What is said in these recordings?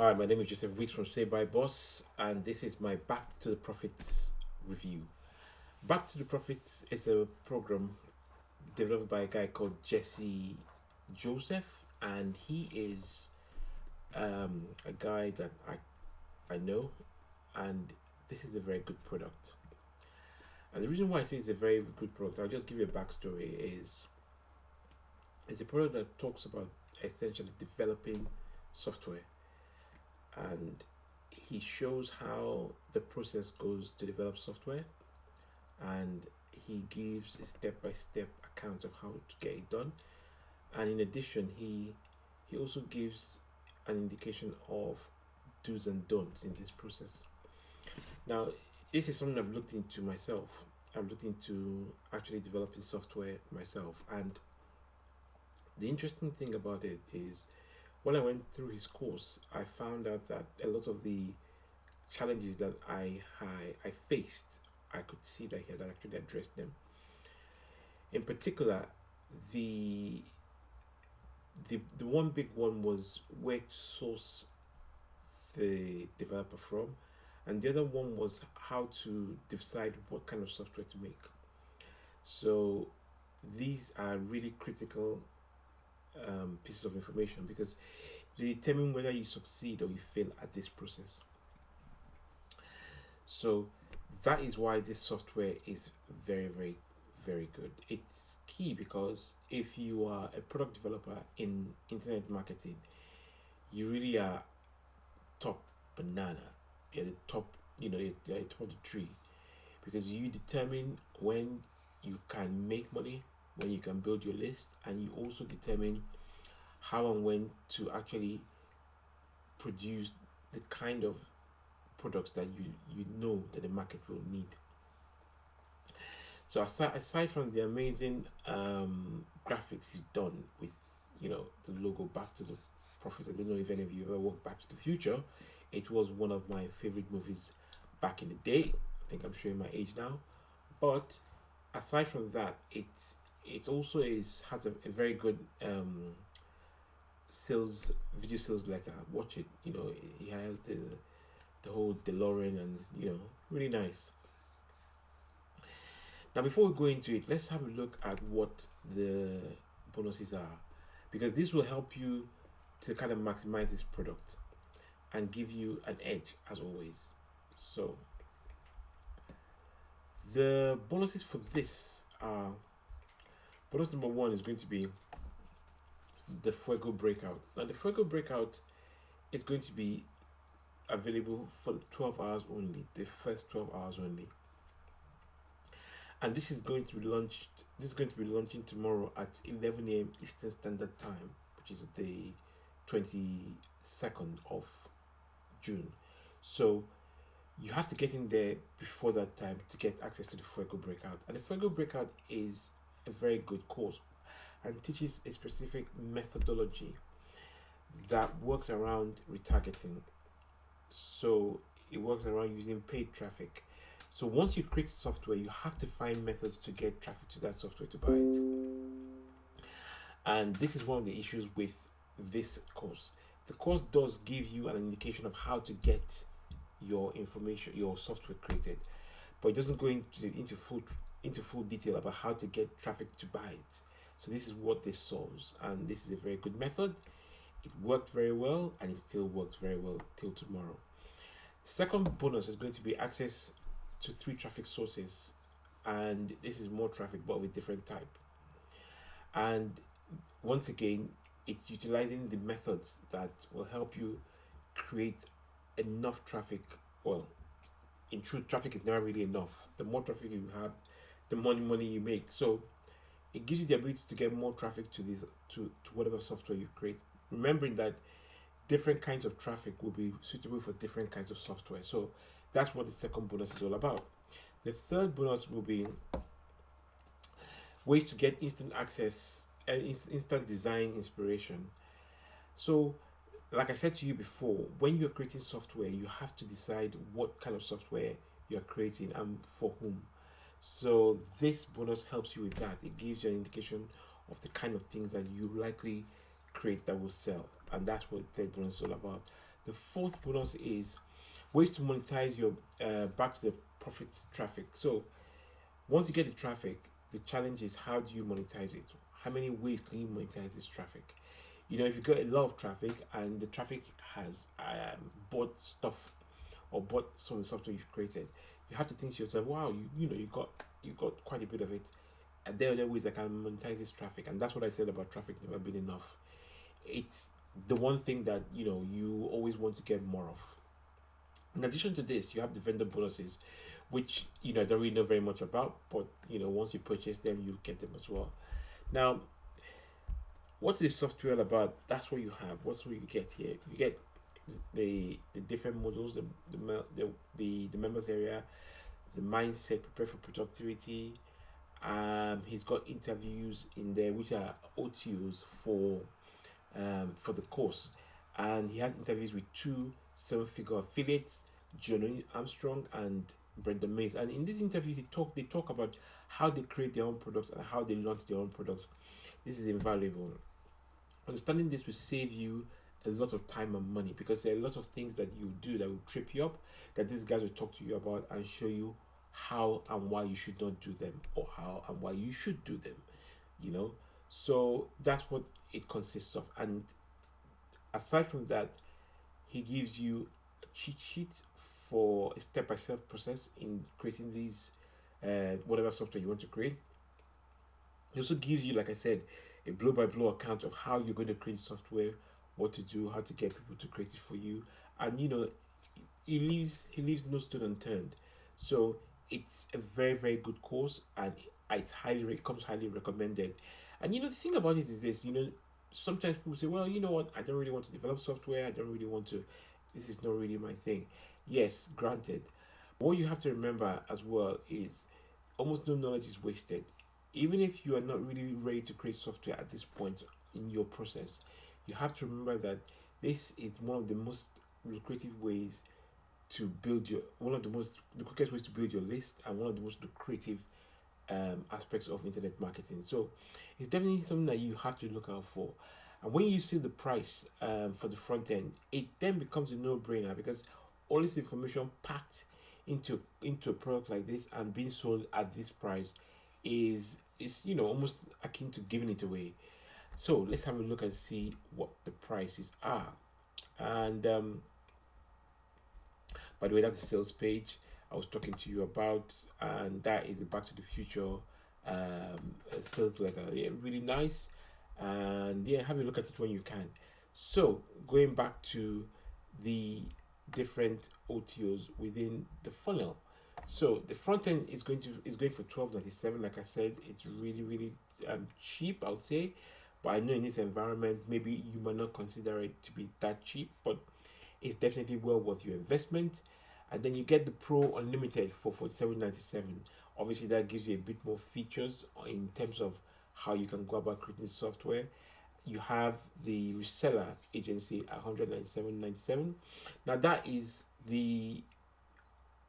Hi, my name is Joseph Weeks from Say By Boss, and this is my Back to the Profits review. Back to the Profits is a program developed by a guy called Jesse Joseph, and he is a guy that I know, and this is a very good product. And the reason why I say it's a very good product, I'll just give you a backstory, is it's a product that talks about essentially developing software, and he shows how the process goes to develop software, and he gives a step-by-step account of how to get it done. And in addition, he also gives an indication of do's and don'ts in this process. Now, this is something I've looked into myself. I've looked into actually developing software myself, and the interesting thing about it is when I went through his course, I found out that a lot of the challenges that I faced, I could see that he had actually addressed them. In particular, the the one big one was where to source the developer from, and the other one was how to decide what kind of software to make. So these are really critical pieces of information because they determine whether you succeed or you fail at this process. So that is why this software is very good. It's key because if you are a product developer in internet marketing, you really are top banana. You're the top, you're at the top of the tree because you determine when you can make money, when you can build your list, and you also determine how and when to actually produce the kind of products that you know that the market will need. So aside from the amazing graphics he's done with the logo Back to the Profits, I don't know if any of you ever watched Back to the Future. It was one of my favorite movies back in the day. I think I'm showing my age now, but aside from that, it also has a very good sales video sales letter. Watch it. He has the whole DeLorean and really nice. Now, before we go into it, let's have a look at what the bonuses are, because this will help you to kind of maximize this product and give you an edge as always. So, the bonuses for this are bonus number one is going to be the Fuego Breakout. Now, the Fuego Breakout is going to be available for 12 hours only, the first 12 hours only. And this is going to be launched. This is going to be launching tomorrow at 11 a.m. Eastern Standard Time, which is the 22nd of June. So you have to get in there before that time to get access to the Fuego Breakout. And the Fuego Breakout is a very good course and teaches a specific methodology that works around retargeting. So it works around using paid traffic. So once you create software, you have to find methods to get traffic to that software to buy it. And this is one of the issues with this course. The course does give you an indication of how to get your information, your software created, but it doesn't go into full detail about how to get traffic to buy it. So this is what this solves, and this is a very good method. It worked very well, and it still works very well till tomorrow. Second bonus is going to be access to 3 traffic sources, and this is more traffic but of a different type. And once again, it's utilizing the methods that will help you create enough traffic. Well, in truth, traffic is never really enough. The more traffic you have, the more money you make. So it gives you the ability to get more traffic to whatever software you create, remembering that different kinds of traffic will be suitable for different kinds of software. So that's what the second bonus is all about. The third bonus will be ways to get instant access and instant design inspiration. So, like I said to you before, when you're creating software, you have to decide what kind of software you're creating and for whom. So, this bonus helps you with that. It gives you an indication of the kind of things that you likely create that will sell, and that's what third bonus is all about. The fourth bonus is ways to monetize your back to the profit traffic. So once you get the traffic, the challenge is how do you monetize it? How many ways can you monetize this traffic? If you get a lot of traffic and the traffic has bought stuff or bought some of the software you've created, you have to think to yourself, wow, you got quite a bit of it. And there are other ways I can monetize this traffic. And that's what I said about traffic never being enough. It's the one thing that you always want to get more of. In addition to this, you have the vendor bonuses, which I don't really know very much about, but once you purchase them, you get them as well. Now, what's this software all about? That's what you have. What's what you get here? You get the different modules, the members area, the mindset, prepare for productivity. He's got interviews in there, which are OTOs for the course, and he has interviews with two seven-figure affiliates, John Armstrong and Brenda Mays. And in these interviews, they talk about how they create their own products and how they launch their own products. This is invaluable. Understanding this will save you a lot of time and money, because there are a lot of things that you do that will trip you up, that these guys will talk to you about and show you how and why you should not do them, or how and why you should do them. So that's what it consists of. And aside from that, he gives you a cheat sheet for a step-by-step process in creating these whatever software you want to create. He also gives you, like I said, a blow-by-blow account of how you're going to create software, what to do, how to get people to create it for you. And he leaves no stone unturned. So it's a very, very good course, and it comes highly recommended. And the thing about it is this, sometimes people say, well, you know what, I don't really want to develop software, I don't really want to, this is not really my thing. Yes, granted. What you have to remember as well is almost no knowledge is wasted. Even if you are not really ready to create software at this point in your process, you have to remember that this is one of the most lucrative ways to build the quickest ways to build your list, and one of the most lucrative aspects of internet marketing. So it's definitely something that you have to look out for. And when you see the price for the front end, it then becomes a no-brainer, because all this information packed into a product like this and being sold at this price is almost akin to giving it away. So let's have a look and see what the prices are. And by the way, that's the sales page I was talking to you about, and that is the Back to the Future sales letter. Yeah, really nice. And yeah, have a look at it when you can. So going back to the different OTOs within the funnel. So the front end is going for $12.97. Like I said, it's really, really cheap, I would say. But I know in this environment, maybe you might not consider it to be that cheap, but it's definitely well worth your investment. And then you get the Pro Unlimited for $47.97. Obviously, that gives you a bit more features in terms of how you can go about creating software. You have the reseller agency at $197.97. Now that is the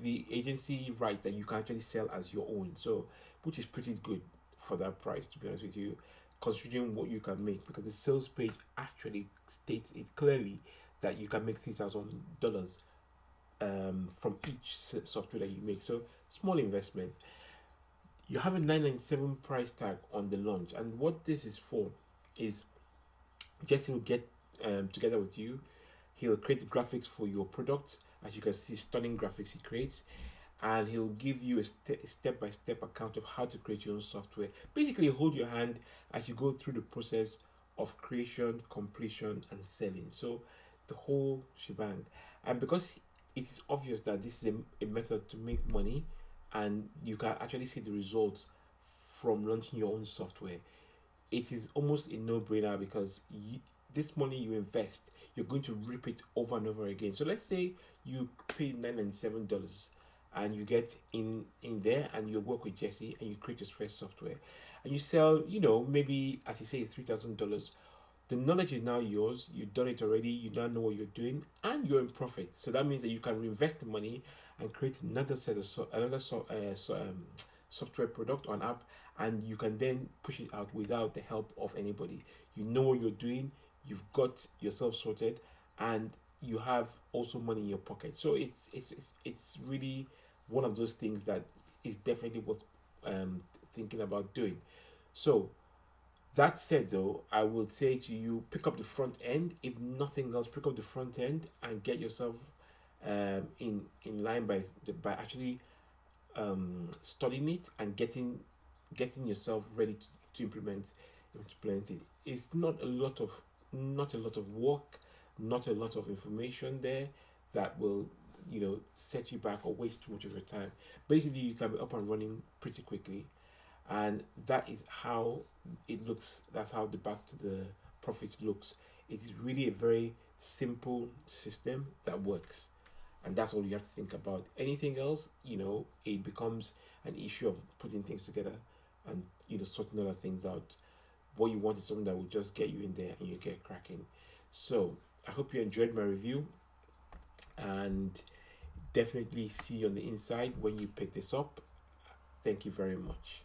agency rights that you can actually sell as your own, so which is pretty good for that price, to be honest with you, considering what you can make, because the sales page actually states it clearly that you can make $3,000 from each software that you make. So small investment. You have a $9.97 price tag on the launch, and what this is for is Jesse will get together with you. He'll create the graphics for your product. As you can see, stunning graphics he creates, and he'll give you a step-by-step account of how to create your own software. Basically, hold your hand as you go through the process of creation, completion, and selling. So the whole shebang. And because it is obvious that this is a method to make money, and you can actually see the results from launching your own software, it is almost a no-brainer, because this money you invest, you're going to reap it over and over again. So let's say you pay $9.97 and you get in there and you work with Jesse and you create your first software and you sell, maybe as he says, $3,000. The knowledge is now yours. You've done it already. You now know what you're doing, and you're in profit. So that means that you can reinvest the money and create another set of software product or an app, and you can then push it out without the help of anybody. You know what you're doing. You've got yourself sorted, and you have also money in your pocket. So it's really one of those things that is definitely worth thinking about doing. So that said, though, I would say to you, pick up the front end. If nothing else, pick up the front end and get yourself in line by actually studying it and getting yourself ready to implement it. It's not a lot of work, not a lot of information there that will set you back or waste too much of your time. Basically, you can be up and running pretty quickly, and that is how it looks. That's how the back to the profits looks. It is really a very simple system that works, and that's all you have to think about. Anything else, it becomes an issue of putting things together and sorting other things out. What you want is something that will just get you in there and you get cracking. So I hope you enjoyed my review, and definitely see you on the inside when you pick this up. Thank you very much.